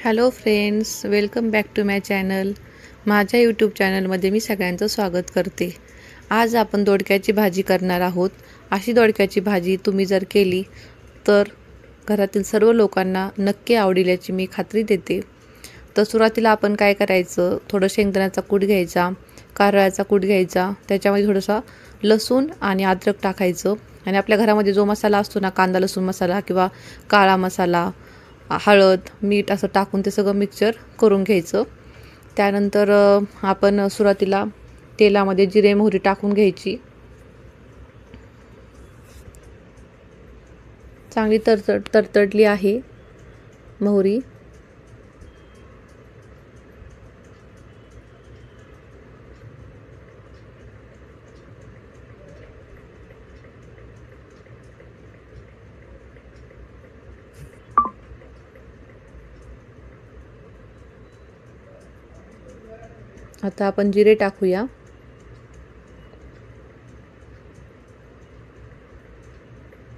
Hello friends, welcome back to my channel. माझ्या YouTube चॅनलमध्ये मी सगळ्यांचं स्वागत करते. आज आपण दोडक्याची भाजी करणार आहोत. अशी दोडक्याची भाजी तुम्ही जर केली तर घरातील सर्व लोकांना नक्की आवडेल याची मी खात्री देते. तर सुरुवातीला आपण काय करायचं, थोडं शेंगदाण्याचा कूट घ्यायचा, कारळ्याचा कूट घ्यायचा, त्याच्यामध्ये थोडासा लसूण आणि अद्रक टाकायचं आणि आपल्या घरामध्ये जो मसाला असतो ना, कांदा लसूण मसाला किंवा काळा मसाला, हळद, मीठ असं टाकून ते सगळं मिक्सचर करून घ्यायचं. त्यानंतर आपण सुरुवातीला तेलामध्ये जिरे मोहरी टाकून घ्यायची. चांगली तरतडली आहे मोहरी. आता आपण जिरे टाकूया.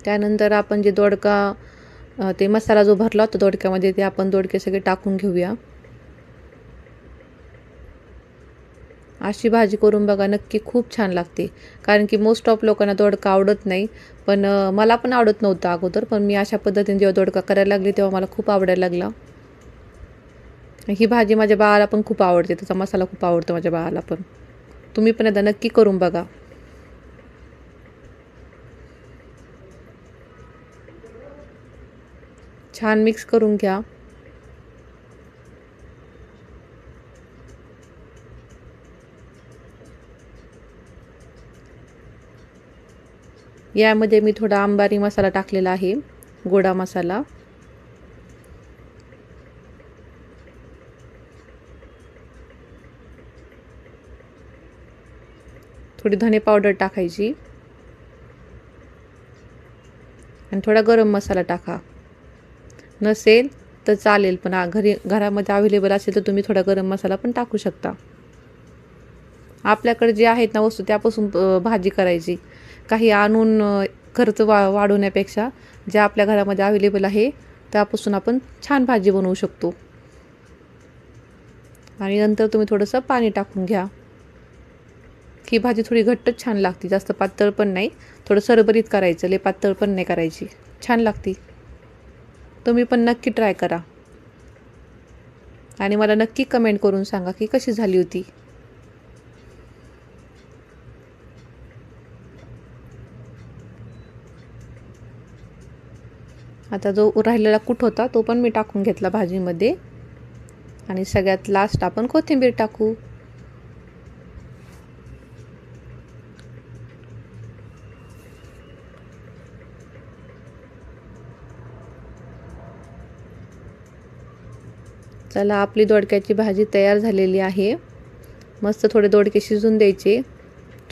त्यानंतर आपण जे दोडका ते मसाला जो भरला होता दोडक्यामध्ये ते आपण दोडके सगळे टाकून घेऊया. अशी भाजी करून बघा, नक्की खूप छान लागते. कारण की मोस्ट ऑफ लोकांना दोडका आवडत नाही, पण मला पण आवडत नव्हतं अगोदर, पण मी अशा पद्धतीने जेव्हा दोडका करायला लागली तेव्हा मला खूप आवडायला लागला. ही भाजी माझ्या बाळाला पण खूप आवडते, त्याचा मसाला खूप आवडतो माझ्या बाळाला पण. तुम्ही पण एकदा नक्की करून बघा. छान मिक्स करून घ्या. यामध्ये मी थोडा अंबारी मसाला टाकलेला आहे, गोडा मसाला. थोडी धने पावडर टाकायची आणि थोडा गरम मसाला टाका. नसेल तर चालेल, पण घरामध्ये अवेलेबल असेल तर तुम्ही थोडा गरम मसाला पण टाकू शकता. आपल्याकडे जे आहेत ना वस्तू त्यापासून भाजी करायची. काही आणून खर्च वाढवण्यापेक्षा ज्या आपल्या घरामध्ये अवेलेबल आहे त्यापासून आपण छान भाजी बनवू शकतो. आणि नंतर तुम्ही थोडंसं पाणी टाकून घ्या. ही भाजी थोडी घट्टच छान लागते, जास्त पातळ पण नाही, थोडं सरबरीत करायचं, लय पातळ पण नाही करायची, छान लागते. तुम्ही पण नक्की ट्राय करा आणि मला नक्की कमेंट करून सांगा की कशी झाली होती. आता जो राहिलेला कूट होता तो पण मी टाकून घेतला भाजीमध्ये आणि सगळ्यात लास्ट आपण कोथिंबीर टाकू. चला, आपली दोडक्याची भाजी तयार झालेली आहे. मस्त थोडे दोडके शिजून द्यायचे,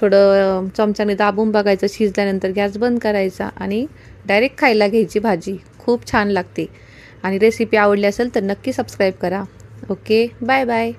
थोडं चमच्याने दाबून बघायचं, शिजल्यानंतर गॅस बंद करायचा आणि डायरेक्ट खायला घ्यायची भाजी. खूप छान लागते. आणि रेसिपी आवडली असेल तर नक्की सबस्क्राईब करा. Okay, bye bye.